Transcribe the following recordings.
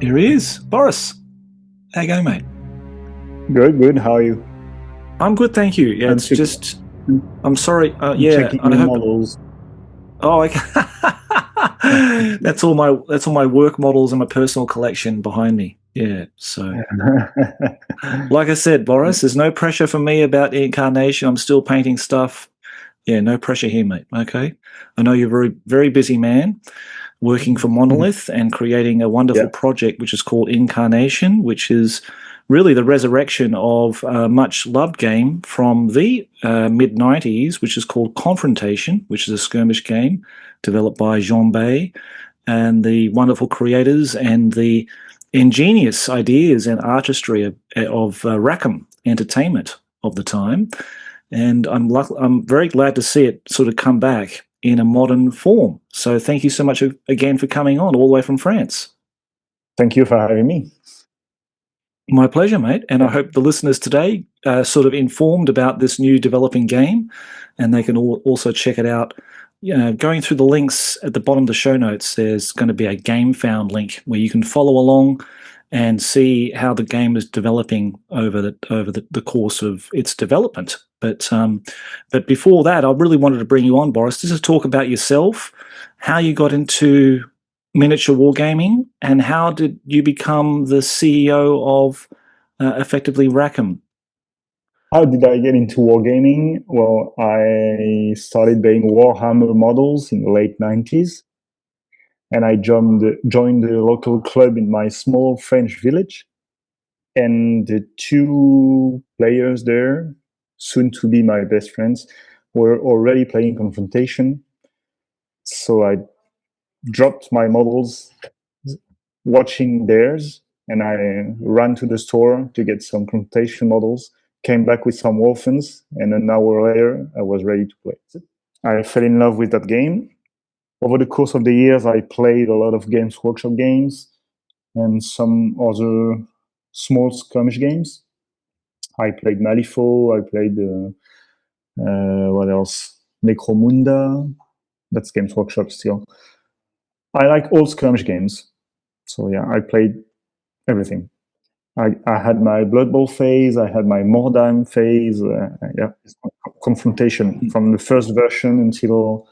Here he is, Boris. How you going, mate? Good, good. How are you? I'm good, thank you. Yeah, I'm it's checking, just, I'm sorry. I'm Yeah, checking I your hope. models. Oh, okay. That's all my work models and my personal collection behind me. Yeah. So, like I said, Boris, there's no pressure for me about Incarnation. I'm still painting stuff. Yeah, no pressure here, mate. Okay. I know you're a very, very busy man working for Monolith and creating a wonderful Yeah, project which is called Incarnation, which is really the resurrection of a much loved game from the mid 90s, which is called Confrontation, which is a skirmish game developed by Jean Bay and the wonderful creators and the ingenious ideas and artistry of Rackham Entertainment of the time. And I'm very glad to see it sort of come back in a modern form. So thank you so much again for coming on all the way from France. thank you for having me. My pleasure, mate. And I Yeah, hope the listeners today are sort of informed about this new developing game, and they can also check it out. Going through the links at the bottom of the show notes, there's going to be a Gamefound link where you can follow along and see how the game is developing over the course of its development. But before that, I really wanted to bring you on, Boris, just to talk about yourself, how you got into miniature wargaming, and how did you become the CEO of effectively Rackham? how did I get into wargaming? Well, I started playing Warhammer models in the late 90s, and I joined the local club in my small French village. And the two players there, soon to be my best friends, were already playing Confrontation. So I dropped my models watching theirs, and I ran to the store to get some Confrontation models, came back with some orphans, and an hour later, I was ready to play. I fell in love with that game. Over the course of the years, I played a lot of Games Workshop games and some other small skirmish games. I played Malifaux, I played, what else? Necromunda. That's Games Workshop still. I like all skirmish games. So yeah, I played everything. I had my Blood Bowl phase, I had my Mordheim phase, yeah, Confrontation from the first version until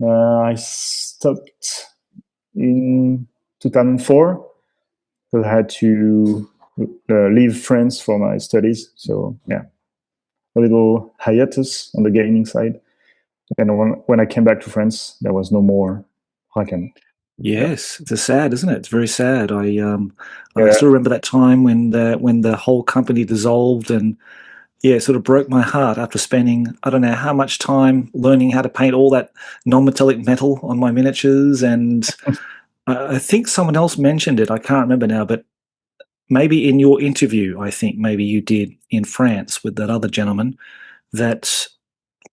I stopped in 2004 because I had to leave France for my studies. So yeah, a little hiatus on the gaming side. And when I came back to France, there was no more Rackham. Yeah, Yes, it's sad, isn't it? It's very sad. I yeah. still remember that time when the whole company dissolved, and yeah, it sort of broke my heart after spending I don't know how much time learning how to paint all that non-metallic metal on my miniatures. And I think someone else mentioned it. I can't remember now, but maybe in your interview, I think maybe you did in France with that other gentleman, that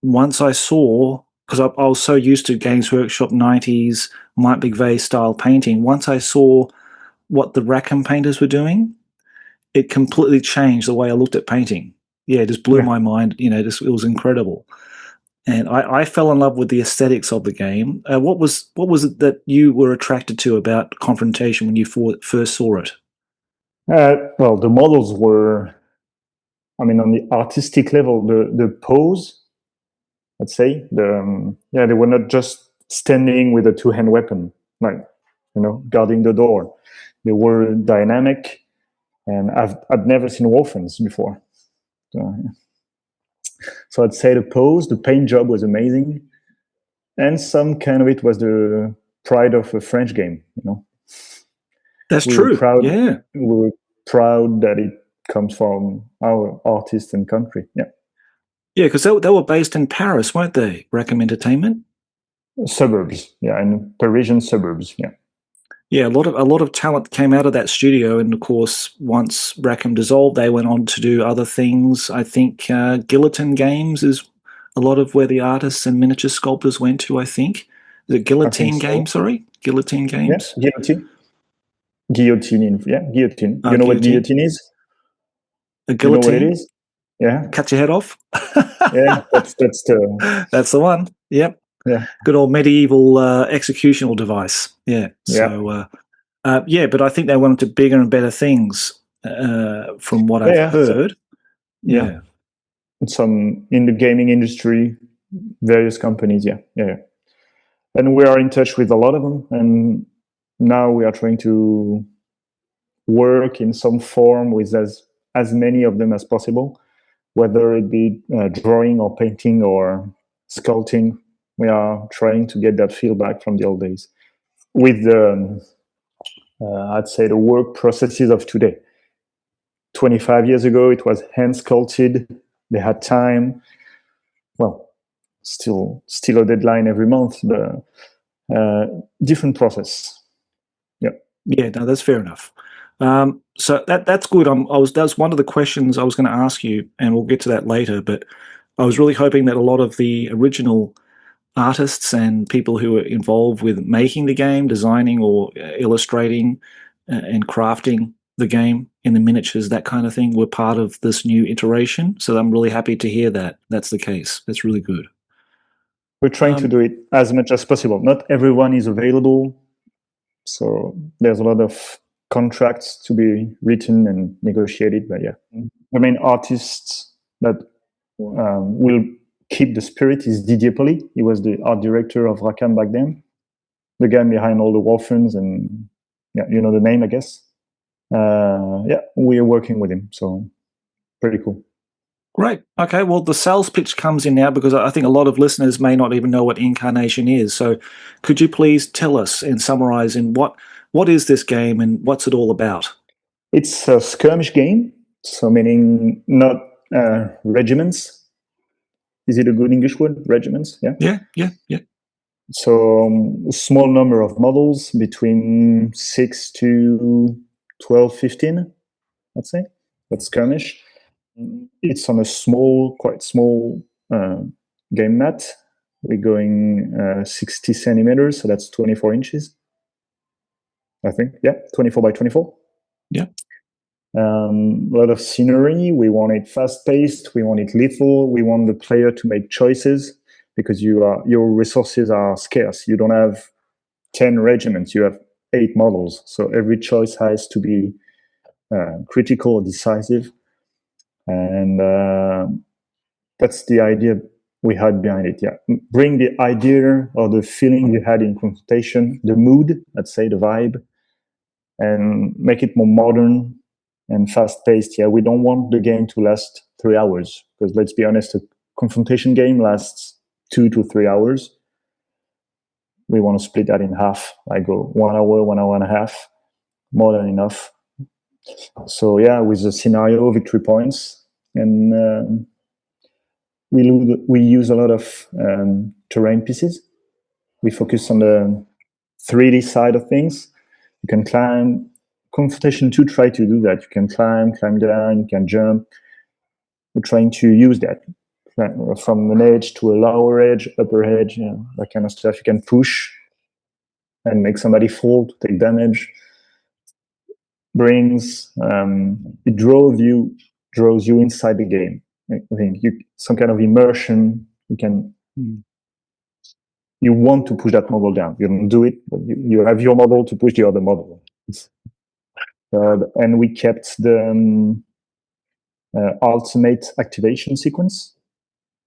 once I saw, because I was so used to Games Workshop 90s, Mike McVeigh style painting, once I saw what the Rackham painters were doing, it completely changed the way I looked at painting. Yeah, it just blew Yeah. my mind. It was incredible. And I fell in love with the aesthetics of the game. What was it that you were attracted to about Confrontation when you first saw it? Well, the models were, I mean, on the artistic level, the pose, let's say, yeah, they were not just standing with a two-hand weapon, like, guarding the door. They were dynamic, and I'd never seen orphans before. So I'd say the pose, the paint job was amazing, and some kind of it was the pride of a French game. That's We were true. proud. Yeah. We were proud that it comes from our artist and country. Yeah, Yeah, because they were based in Paris, weren't they? Rackham Entertainment. suburbs. Yeah, in Parisian suburbs. Yeah, Yeah, a lot of talent came out of that studio, and of course, once Rackham dissolved, they went on to do other things. I think Guillotine Games is a lot of where the artists and miniature sculptors went to. I think is it I think Guillotine so. Games? Sorry, Guillotine Yeah, Games. guillotine. Guillotine. Yeah, guillotine. You know what Guillotine. guillotine is? A You know what it guillotine. is? Yeah, Cut your head off. yeah. That's the That's the one. Yep. yeah, Good old medieval executional device. Yeah. yeah. So Yeah, but I think they went to bigger and better things, from what I've Yeah, so, heard. yeah. Yeah. Some in the gaming industry, various companies. Yeah, yeah, yeah. And we are in touch with a lot of them. And now we are trying to work in some form with as many of them as possible, whether it be drawing or painting or sculpting. We are trying to get that feedback from the old days with the I'd say the work processes of today. 25 years ago, it was hand sculpted. They had time. Well, still a deadline every month, but different process. Yeah. Yeah, no, that's fair enough. So that's good. That's one of the questions I was going to ask you, and we'll get to that later. But I was really hoping that a lot of the original artists and people who were involved with making the game, designing or illustrating and crafting the game in the miniatures, that kind of thing, were part of this new iteration. So I'm really happy to hear that that's the case. That's really good. We're trying to Um, do it as much as possible. Not everyone is available, so there's a lot of contracts to be written and negotiated. But yeah, the main artist that will keep the spirit is Didier Poli. He was the art director of Rackham back then, the guy behind all the Wolfens, and yeah, you know the name, I guess. Yeah, we are working with him, so pretty cool. Great. Okay. Well, the sales pitch comes in now because I think a lot of listeners may not even know what Incarnation is. So, could you please tell us and summarize in what is this game and what's it all about? It's a skirmish game, so meaning not regiments. Is it a good English word? Regiments, yeah. Yeah. Yeah. Yeah. So a small number of models between 6 to 12, 15, I'd say. That's skirmish. It's on a quite small game mat. We're going 60 centimeters, so that's 24 inches, I think. Yeah, 24 by 24. Yeah. A lot of scenery. We want it fast paced. We want it lethal. We want the player to make choices because your resources are scarce. You don't have 10 regiments. You have 8 models. So every choice has to be critical or decisive. And that's the idea we had behind it. Yeah, bring the idea or the feeling you had in Confrontation, the mood, let's say the vibe, and make it more modern and fast paced. Yeah, we don't want the game to last 3 hours because let's be honest, a Confrontation game lasts 2 to 3 hours. We want to split that in half. I go 1 hour, 1 hour and a half, more than enough. So yeah, with the scenario, victory points, and we use a lot of terrain pieces. We focus on the 3D side of things. You can climb. Confrontation 2 try to do that. You can climb down, you can jump. We're trying to use that from an edge to a lower edge, upper edge, that kind of stuff. You can push and make somebody fall to take damage. It draws you inside the game. I think some kind of immersion. You want to push that model down. You don't do it, but you have your model to push the other model. And we kept the ultimate activation sequence.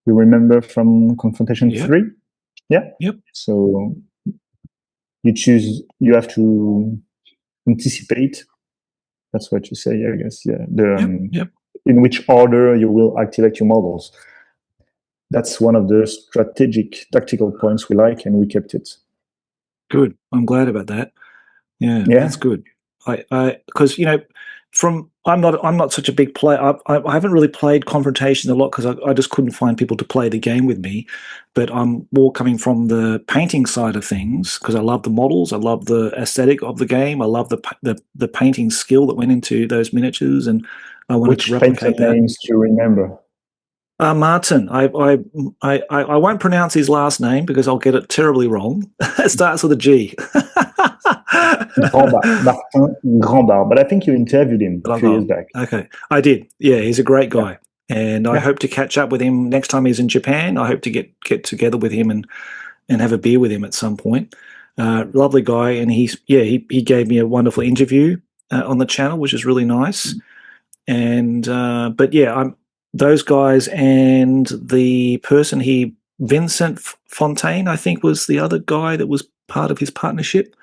You remember from Confrontation 3? Yeah. Yep. So you have to anticipate. That's what you say, I guess. Yeah. In which order you will activate your models. That's one of the strategic tactical points we like, and we kept it. Good. I'm glad about that. Yeah. That's good. Because I'm not such a big player. I haven't really played Confrontations a lot because I just couldn't find people to play the game with me. But I'm more coming from the painting side of things because I love the models, I love the aesthetic of the game, I love the painting skill that went into those miniatures, and I wanted to replicate that. Names do you remember? Martin. I won't pronounce his last name because I'll get it terribly wrong. It starts with a G. Martin Grandbar. But I think you interviewed him a few years back. Okay, I did. Yeah, he's a great guy, and I hope to catch up with him next time he's in Japan. I hope to get together with him and have a beer with him at some point. Lovely guy, and he gave me a wonderful interview on the channel, which is really nice. And but yeah, I'm those guys and the person Vincent Fontaine, I think, was the other guy that was part of his partnership.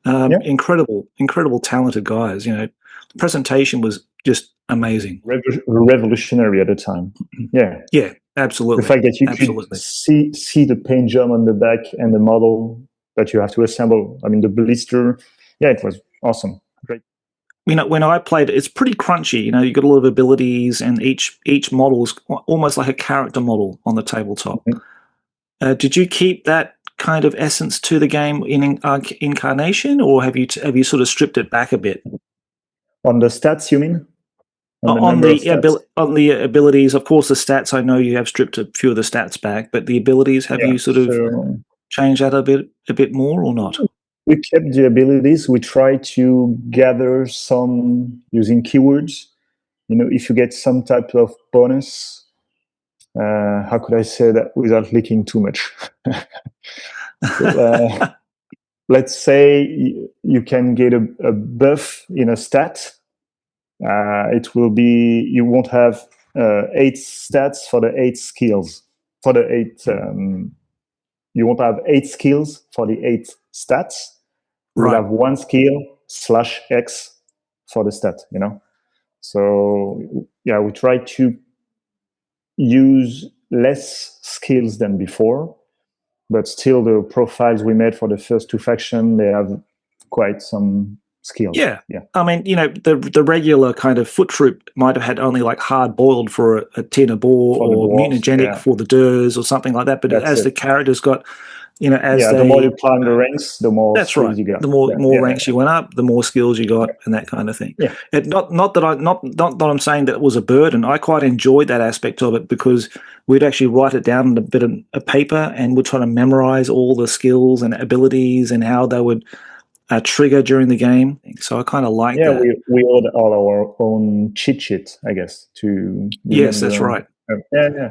Yeah, Incredible, talented guys. The presentation was just amazing. revolutionary at the time. Yeah, Yeah, the absolutely, fact that you could absolutely. see the paint job on the back and the model that you have to assemble. I mean, the blister. Yeah, it was awesome. Great. When I played it, it's pretty crunchy. You got a lot of abilities, and each model is almost like a character model on the tabletop. Mhm. Did you keep that kind of essence to the game in Incarnation, or have you sort of stripped it back a bit? On the stats, you mean? On the On number of the stats? on the abilities, of course, the stats. I know you have stripped a few of the stats back, but the abilities, have Yeah. you sort of So changed that a bit more or not? we kept the abilities. We try to gather some using keywords. If you get some type of bonus, how could I say that without leaking too much? So, let's say you can get a buff in a stat. It will be, you won't have 8 stats for the 8 skills. For the 8, you won't have 8 skills for the 8 stats. You will Right. have 1 skill / X for the stat. So yeah, we try to use less skills than before, but still the profiles we made for the first 2 factions, they have quite some skills. Yeah. Yeah, I mean, the regular kind of foot troop might have had only like hard boiled for a tin of boar, for the or dwarves. mutagenic Yeah, for the Durs or something like that. But that's as it. the characters got, as Yeah, the more you they climb the ranks, the more That's right. skills you got. The more Yeah, more yeah, ranks you went up, the more skills you got, and that kind of thing. yeah. Not that I'm saying that it was a burden. I quite enjoyed that aspect of it, because we'd actually write it down on a bit of a paper, and we'd try to memorize all the skills and abilities and how they would trigger during the game. So I kind of like Yeah, that. we had all our own cheat sheet, I guess, to Yes, that's remember. right. Yeah, yeah.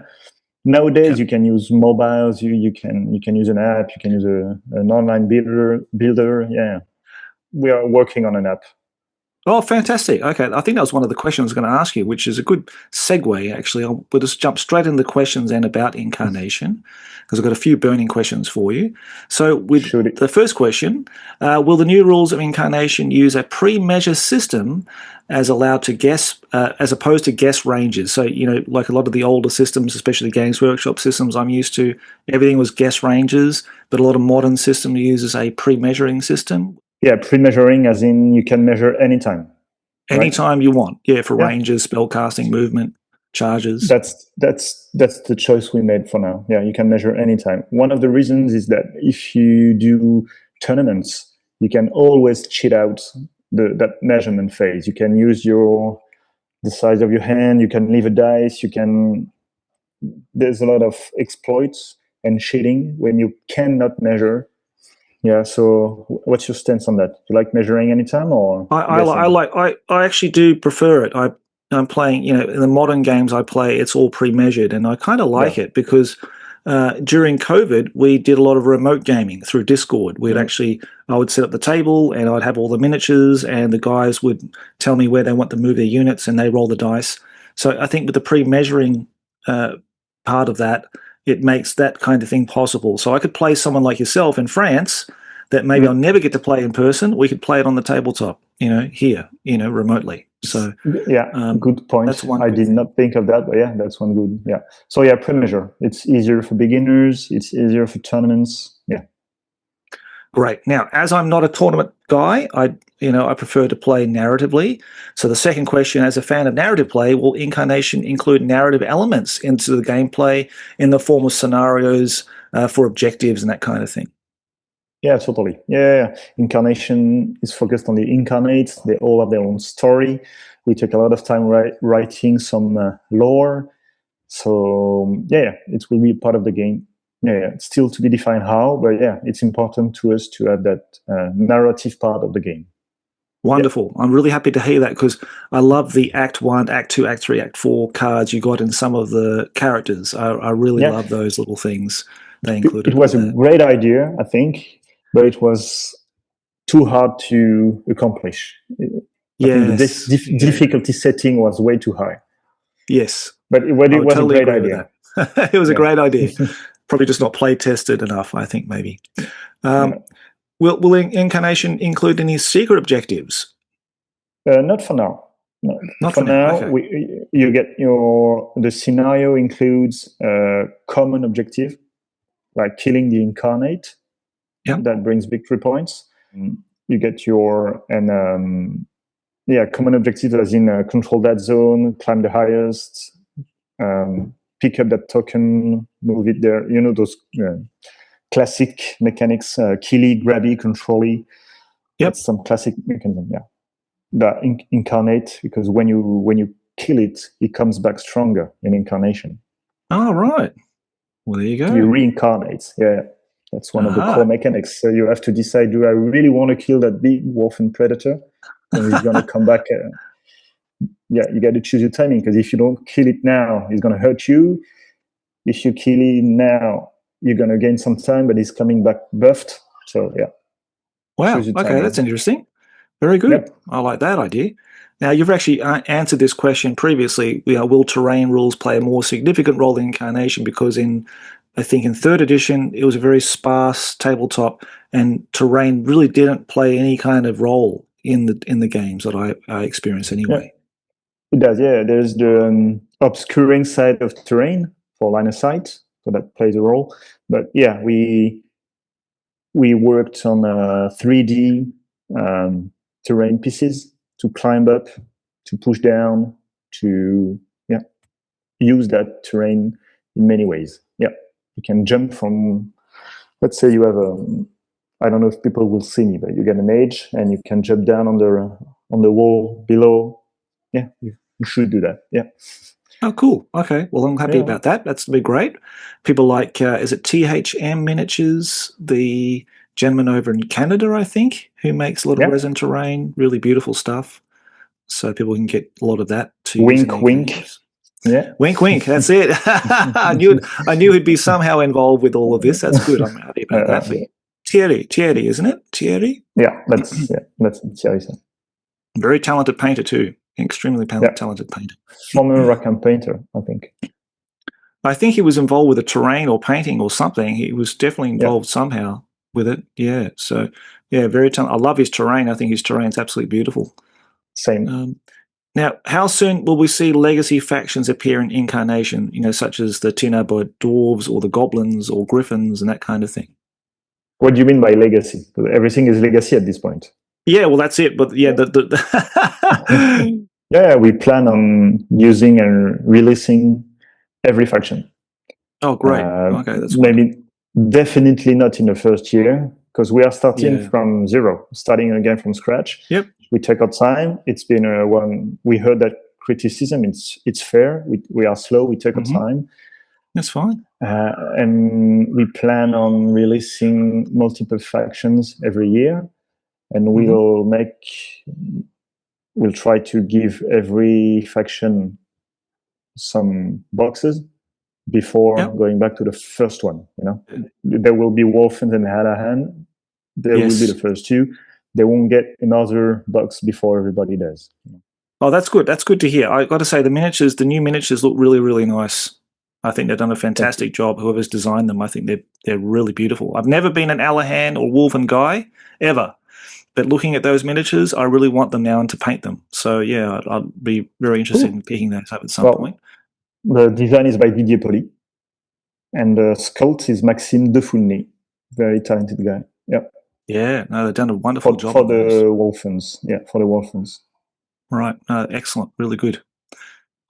Nowadays, Yeah. you can use mobiles. You can use an app. You can use an online builder. Yeah, we are working on an app. Oh, fantastic. Okay. I think that was one of the questions I was going to ask you, which is a good segue, actually. We'll just jump straight into the questions and about Incarnation, because I've got a few burning questions for you. So, with Should it? the first question, will the new rules of Incarnation use a pre-measure system as opposed to guess ranges? So, like a lot of the older systems, especially Games Workshop systems I'm used to, everything was guess ranges, but a lot of modern systems uses a pre-measuring system. Yeah, pre-measuring, as in you can measure anytime, right? Anytime you want, yeah, for Yeah, ranges, spell casting, movement, charges. that's the choice we made for now. Yeah, you can measure anytime. One of the reasons is that if you do tournaments, you can always cheat out that measurement phase. You can use the size of your hand. You can leave a dice. There's a lot of exploits and cheating when you cannot measure. Yeah. So, what's your stance on that? You like measuring anytime or guessing? I actually do prefer it. I'm playing, in the modern games I play, it's all pre-measured, and I kind of Yeah. like it, because during COVID we did a lot of remote gaming through Discord. I would set up the table, and I'd have all the miniatures, and the guys would tell me where they want to move their units, and they roll the dice. So I think with the pre-measuring part of that, it makes that kind of thing possible. So I could play someone like yourself in France that maybe I'll Mm. never get to play in person. We could play it on the tabletop, here, remotely. So Yeah, good that's point. one I good did thing. not think of that, but yeah, that's one good. Yeah. So yeah, pre-measure. It's easier for beginners. It's easier for tournaments. Yeah. Great. Now, as I'm not a tournament guy, I prefer to play narratively. So the second question, as a fan of narrative play, will Incarnation include narrative elements into the gameplay in the form of scenarios for objectives and that kind of thing? Yeah, totally. Yeah. Incarnation is focused on the incarnates. They all have their own story. We took a lot of time writing some lore. So yeah, it will be part of the game. Yeah, it's still to be defined how, but yeah, it's important to us to have that narrative part of the game. Yeah. Wonderful. I'm really happy to hear that, because I love the Act 1, Act 2, Act 3, Act 4 cards you got in some of the characters. I really Yeah. love those little things they It included was with a that. great idea, I think, but it was too hard to accomplish. I think Yes. the difficulty setting was way too high. Yes. But it I would was a totally great agree with idea. that. It was a Yeah. great idea. Probably just not play tested enough, I think, maybe. Yeah. Will Incarnation include any secret objectives? Not for now. No. Not For for now. now, Okay. you get the scenario includes a common objective, like killing the incarnate. Yep. That brings victory points. You get common objectives as in control that zone, climb the highest, pick up that token, move it there. You know, those classic mechanics, killy, grabby, controlly. Yep. That's some classic mechanism, yeah. That incarnate, because when you kill it, it comes back stronger in Incarnation. Oh, right. Well, there you go. You reincarnate, yeah. That's one of the core mechanics. So you have to decide, do I really want to kill that big wolfen predator? And he's going to come back. You got to choose your timing, because if you don't kill it now, he's going to hurt you. If you kill him now, you're going to gain some time, but he's coming back buffed. So, yeah. Wow. Okay, that's interesting. Very good. Yep. I like that idea. Now, you've actually answered this question previously. Will terrain rules play a more significant role in Incarnation? Because I think in 3rd edition, it was a very sparse tabletop, and terrain really didn't play any kind of role in the games that I experienced anyway. Yeah. It does, yeah. There's the obscuring side of terrain for line of sight, so that plays a role. But yeah, we worked on 3D terrain pieces to climb up, to push down, to use that terrain in many ways. Yeah, you can jump from, let's say you have I don't know if people will see me, but you get an edge and you can jump down on the wall below. Yeah, you should do that. Yeah. Oh, cool. Okay. Well, I'm happy about that. That's be great. People like, is it THM Miniatures, the gentleman over in Canada, I think, who makes a lot of resin terrain, really beautiful stuff. So people can get a lot of that to use. Wink, wink. Yeah. Wink, wink. That's it. I knew he'd be somehow involved with all of this. That's good. I'm happy about that for you. Thierry, isn't it? Thierry? Yeah, that's Thierry. Very talented painter too. Extremely talented painter. Former Rackham painter, I think. I think he was involved with a terrain or painting or something. He was definitely involved somehow with it. Yeah. So, yeah, very talented. I love his terrain. I think his terrain's absolutely beautiful. Same. Now, how soon will we see legacy factions appear in Incarnation, such as the Tinabod dwarves or the goblins or griffins and that kind of thing? What do you mean by legacy? Everything is legacy at this point. Yeah, well, that's it. But yeah, yeah, we plan on using and releasing every faction. Oh, great. Okay, that's maybe definitely not in the first year, because we are starting from zero, starting again from scratch. Yep. We take our time. It's been we heard that criticism. It's fair. We are slow. We take our time. That's fine. And we plan on releasing multiple factions every year, and we'll try to give every faction some boxes before going back to the first one. There will be Wolfen and Halahan. They will be the first two. They won't get another box before everybody does. Oh, that's good. That's good to hear. I got to say, the new miniatures look really, really nice. I think they've done a fantastic job. Whoever's designed them, I think they're really beautiful. I've never been an Alahan or Wolfen guy ever, but looking at those miniatures, I really want them now and to paint them. So yeah, I'd be very interested in picking those up at some point. The design is by Didier Poli, and the sculpt is Maxime Defoulny, very talented guy. Yep. Yeah, no, they've done a wonderful job for the Wolfens. Yeah, for the Wolfens. Right, excellent, really good.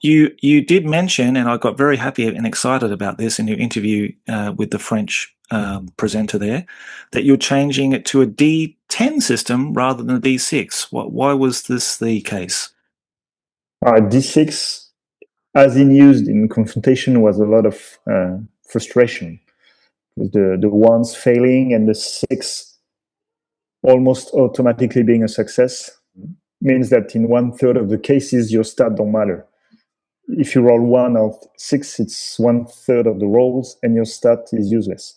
You did mention, and I got very happy and excited about this in your interview with the French presenter there, that you're changing it to a D10 system rather than a D6. Why was this the case? D6, as in used in confrontation, was a lot of frustration. The ones failing and the 6 almost automatically being a success means that in 1/3 of the cases, your stat don't matter. If you roll 1 of 6, it's 1/3 of the rolls, and your stat is useless.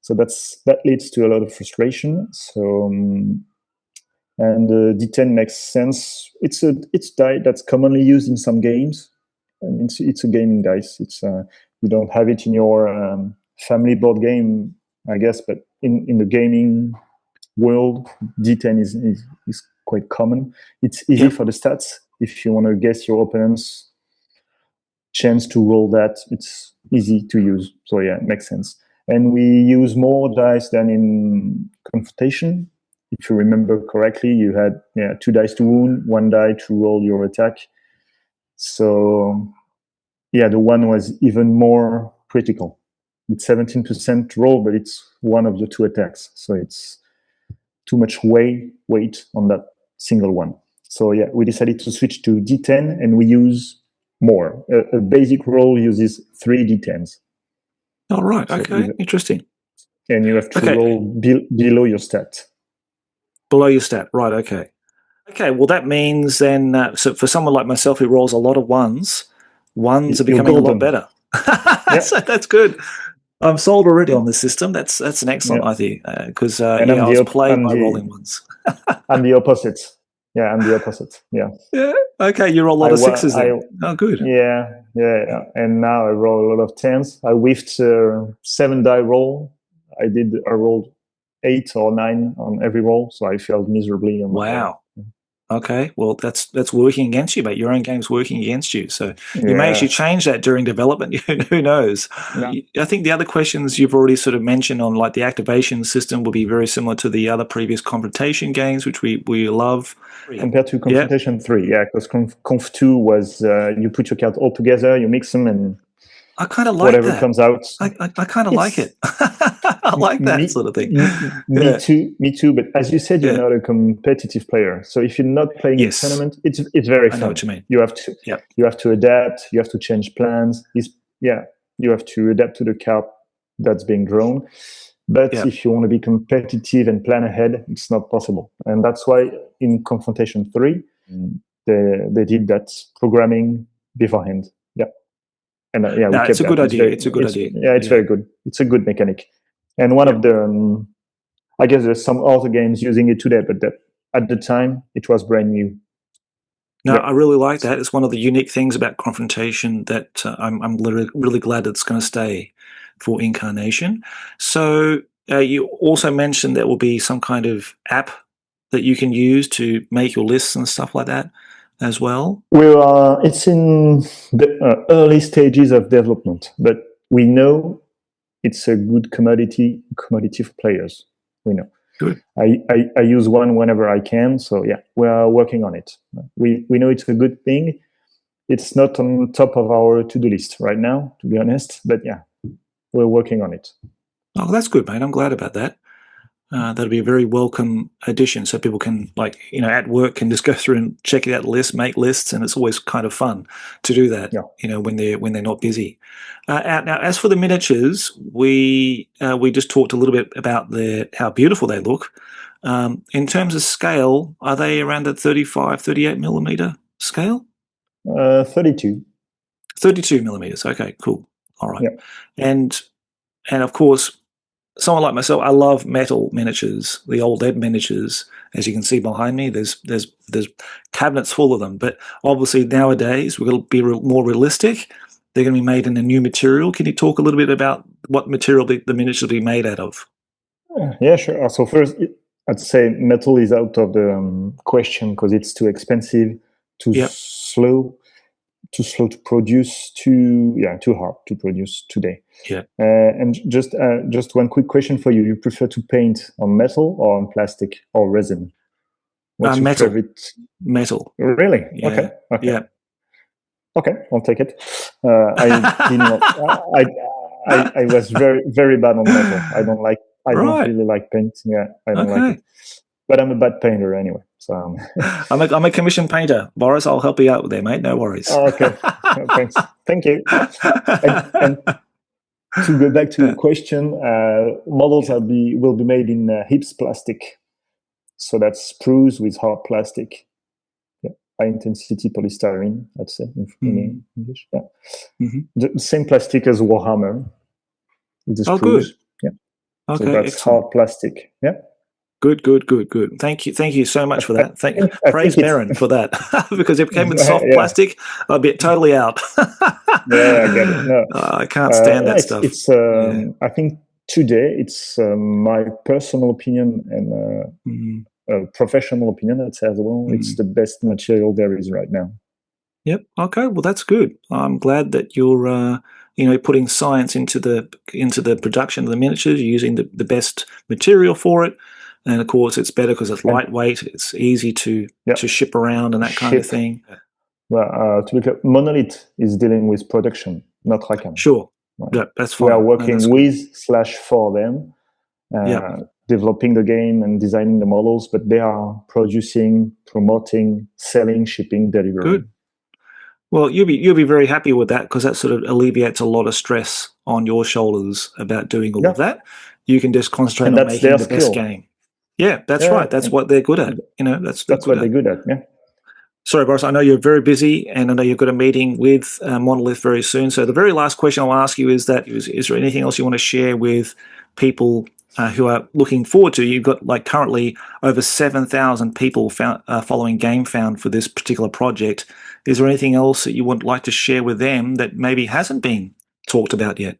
So that leads to a lot of frustration. So and D10 makes sense. It's die that's commonly used in some games. I mean, it's a gaming dice. It's you don't have it in your family board game, I guess, but in the gaming world, D10 is quite common. It's easy for the stats. If you want to guess your opponent's chance to roll that, it's easy to use. So yeah, it makes sense. And we use more dice than in confrontation. If you remember correctly, you had 2 dice to wound, 1 die to roll your attack. So yeah, the one was even more critical. It's 17% roll, but it's one of the 2 attacks. So it's too much weight on that single one. So yeah, we decided to switch to D10, and we use more. A basic roll uses 3 D10s. Oh, right. So okay. Interesting. And you have to roll below your stat. Below your stat. Right. Okay. Okay. Well, that means then, so for someone like myself who rolls a lot of ones are becoming a lot better. So that's good. I'm sold already on this system. That's an excellent idea because I was plagued by rolling ones. I'm the opposite. Yeah, I'm the opposite. Yeah. Yeah. Okay, you roll a lot of 6s then. Oh, good. Yeah. And now I roll a lot of 10s. I whiffed 7 die roll. I rolled 8 or 9 on every roll, so I failed miserably on my roll. Okay, well, that's working against you, mate. Your own game's working against you. So you may actually change that during development. Who knows? Yeah. I think the other questions you've already sort of mentioned on, like, the activation system will be very similar to the other previous confrontation games, which we love. Compared to Confrontation 3, because Conf 2 was you put your cards all together, you mix them, and I kind of like whatever that. comes out. I kind of like it. I like that sort of thing. Me too. But as you said, you're not a competitive player. So if you're not playing in a tournament, it's very fun. I know what you mean. You have to adapt. You have to change plans. You have to adapt to the card that's being drawn. But if you want to be competitive and plan ahead, it's not possible. And that's why in Confrontation 3, they did that programming beforehand. Yeah. And it's a good idea. It's a good idea. Yeah, it's very good. It's a good mechanic. And one of the, I guess there's some other games using it today, but at the time, it was brand new. No, I really like that. It's one of the unique things about Confrontation that I'm really glad it's going to stay for Incarnation. So you also mentioned there will be some kind of app that you can use to make your lists and stuff like that as well. Well, it's in the early stages of development, but we know it's a good commodity for players. We know. Good. I use one whenever I can. So yeah, we are working on it. We know it's a good thing. It's not on top of our to-do list right now, to be honest. But yeah, we're working on it. Oh, that's good, mate. I'm glad about that. That'll be a very welcome addition, so people can, like, at work can just go through and check out the list, make lists, and it's always kind of fun to do that. When they're not busy. Now, as for the miniatures, we just talked a little bit about how beautiful they look. In terms of scale, are they around the 35, 38 millimeter scale? 32. 32 millimeters. Okay, cool. All right. Yeah. And of course, someone like myself, I love metal miniatures, the old lead miniatures. As you can see behind me, there's cabinets full of them. But obviously nowadays we're going to be more realistic. They're going to be made in a new material. Can you talk a little bit about what material the miniatures will be made out of? Yeah, sure. So first, I'd say metal is out of the question because it's too expensive, too slow to produce, too hard to produce today. Yeah. And just one quick question for you: you prefer to paint on metal or on plastic or resin? What's your metal. favorite? Metal. Really? Yeah. Okay. Yeah. Okay, I'll take it. I was very, very bad on metal. I don't really like paint. Yeah, I don't like it. But I'm a bad painter anyway. So I'm a commissioned painter, Boris. I'll help you out with there, mate. No worries. Oh, okay. Thanks. Thank you. And to go back to the question, models will be made in HIPS plastic. So that's sprues with hard plastic. High intensity polystyrene, I'd say in English. Yeah. The same plastic as Warhammer. With the sprues. Oh, good. Yeah. So Okay, that's excellent. hard plastic. Yeah. Good, good, good, good. Thank you so much for that. I Praise think it's Baron for that, because if it came in soft yeah, plastic, I'd be totally out. yeah, I get it. No, I can't stand that stuff. it's Yeah. I think today it's my personal opinion and Mm, professional opinion. I'd say as well, it's mm. the best material there is right now. Yep. Okay. Well, that's good. I'm glad that you're, putting science into the production of the miniatures, using the best material for it, and of course, it's better because it's And lightweight. It's easy yeah, to ship around and that kind of ship. thing. Well, to be clear, Monolith is dealing with production, not Rackham. Sure. Right. Yeah, that's We are fine. No, that's working good. with slash for them, Yep. developing the game and designing the models, but they are producing, promoting, selling, shipping, delivering. Good. Well, you'll be very happy with that because that sort of alleviates a lot of stress on your shoulders about doing all Yeah, of that. You can just concentrate and on that's making their the best skill. game. Yeah, that's Yeah, right. That's and what they're good at. That's they're that's good what they're at. good at. Yeah. Sorry, Boris, I know you're very busy and I know you've got a meeting with Monolith very soon. So the very last question I'll ask you is that is there anything else you want to share with people who are looking forward to? You've got like currently over 7,000 people following Gamefound for this particular project. Is there anything else that you would like to share with them that maybe hasn't been talked about yet?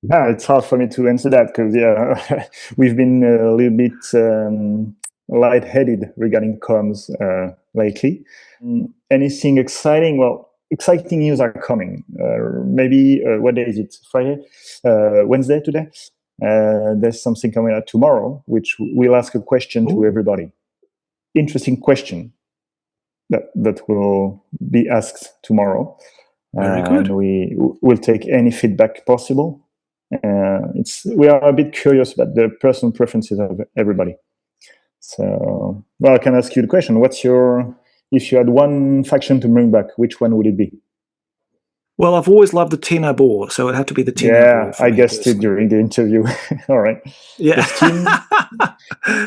Yeah, it's hard for me to answer that because yeah, we've been a little bit lightheaded regarding comms lately. Anything exciting? Well, exciting news are coming. Maybe what day is it? Friday, Wednesday today. There's something coming out tomorrow, which we'll ask a question to Oh, everybody. Interesting question that will be asked tomorrow, very and good. we will take any feedback possible. We are a bit curious about the personal preferences of everybody. So, well, I can ask you the question: What's your if you had one faction to bring back, which one would it be? Well, I've always loved the Tina Bor, so it'd have to be the Tina Bor Yeah, for I me guessed it personally. during the interview. All right, the Yeah. steam.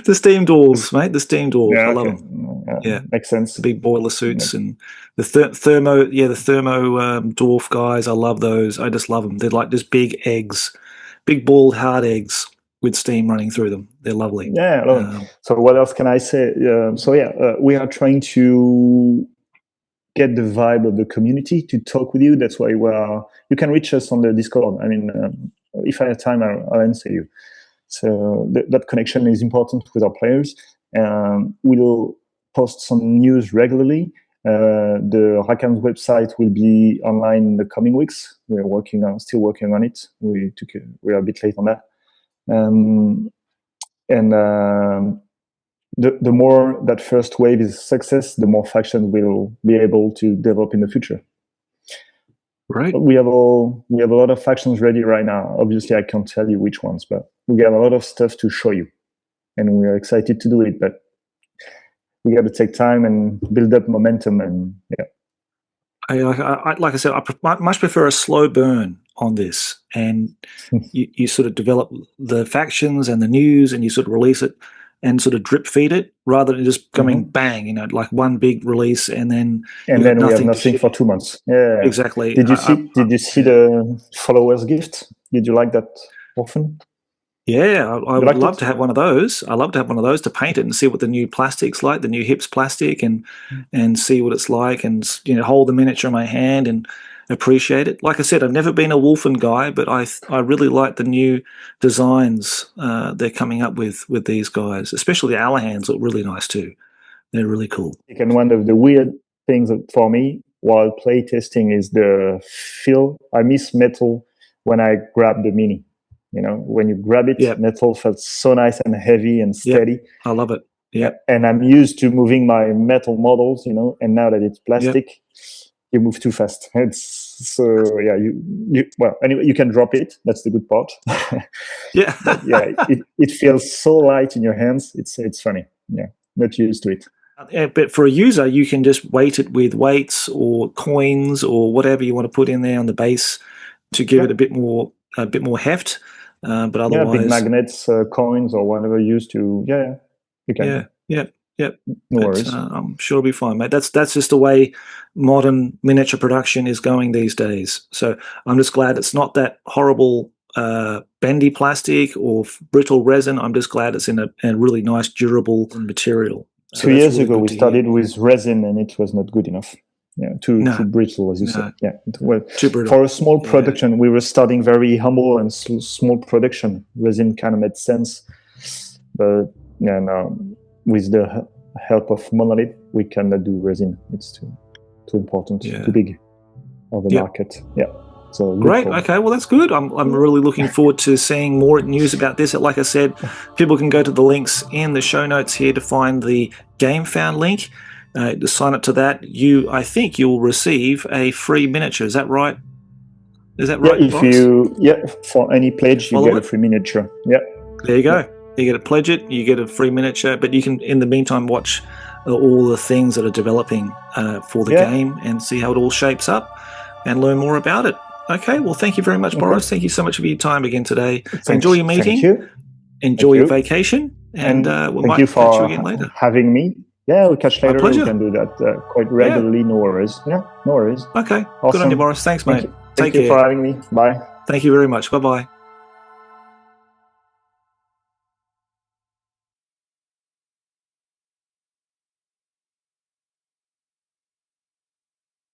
The steam doors, mate. The steam doors. I Yeah, love okay, them. Yeah. makes The sense. big boiler suits and the thermo, the thermo dwarf guys. I love those. I just love them. They're like just big eggs, big boiled hard eggs with steam running through them. They're lovely. Yeah, I love it. So what else can I say? So yeah, we are trying to get the vibe of the community to talk with you. That's why you can reach us on the Discord. I mean, if I have time, I'll answer you. So that connection is important with our players. We'll post some news regularly. The Rackham's website will be online in the coming weeks. We're still working on it. We are a bit late on that. And the more that first wave is a success, the more factions we'll be able to develop in the future. Great. We have a lot of factions ready right now. Obviously, I can't tell you which ones, but we have a lot of stuff to show you, and we are excited to do it. But we got to take time and build up momentum, and yeah. Like I said, I much prefer a slow burn on this, and you sort of develop the factions and the news, and you sort of release it and sort of drip feed it rather than just coming Mm-hmm. bang, like one big release and then you And got then we have nothing to nothing for share. 2 months. Yeah. Exactly. Did you see? Did you see Yeah. the followers gift? Did you like that often? Yeah, I You would liked love it? to have one of those. I love to have one of those to paint it and see what the new plastic's like, the new hips plastic, and see what it's like, and hold the miniature in my hand and appreciate it. Like I said, I've never been a Wolfen guy, but I really like the new designs they're coming up with these guys. Especially the Alahans look really nice too. They're really cool. And one of the weird things for me while playtesting is the feel. I miss metal when I grab the mini. When you grab it, Yep, metal felt so nice and heavy and yep, steady. I love it. Yep, And I'm used to moving my metal models, and now that it's yep, plastic, you move too fast. So yeah, well, anyway, you can drop it. That's the good part. yeah. But yeah, it feels so light in your hands. It's funny. Yeah, not used to it. But for a user, you can just weight it with weights or coins or whatever you want to put in there on the base to give Yeah, it a bit more heft. But yeah, big otherwise, magnets, coins, or whatever used to. Yeah, you yeah, can. yeah, yeah. No But worries. I'm sure it'll be fine, mate. That's just the way modern miniature production is going these days. So I'm just glad it's not that horrible bendy plastic or brittle resin. I'm just glad it's in a really nice, durable material. So 2 years really ago, we to started hear. with resin, and it was not good enough. Yeah, too brittle, as you said. Yeah, well, too brittle. For a small production, we were starting very humble and small production. Resin kind of made sense, but now with the help of Monolith, we cannot do resin. It's too important, too big of a market. Yeah. So great. Okay, well that's good. I'm really looking forward to seeing more news about this. Like I said, people can go to the links in the show notes here to find the Gamefound link. To sign up to that, I think you'll receive a free miniature. Is that right? Is that right, Boris? For any pledge, you get a free miniature. Yeah. There you go. Yeah. You get to pledge it, you get a free miniature, but you can, in the meantime, watch all the things that are developing for the game and see how it all shapes up and learn more about it. Okay, well, thank you very much, Boris. Thank you so much for your time again today. Enjoy your meeting. Thank you. Enjoy your vacation. And we might catch you again later. Having me. Yeah, we'll catch later. My pleasure. We can do that quite regularly. Yeah. No worries. Yeah, no worries. Okay. Awesome. Good on you, Boris. Thanks, mate. Thank you for having me. Bye. Thank you very much. Bye-bye.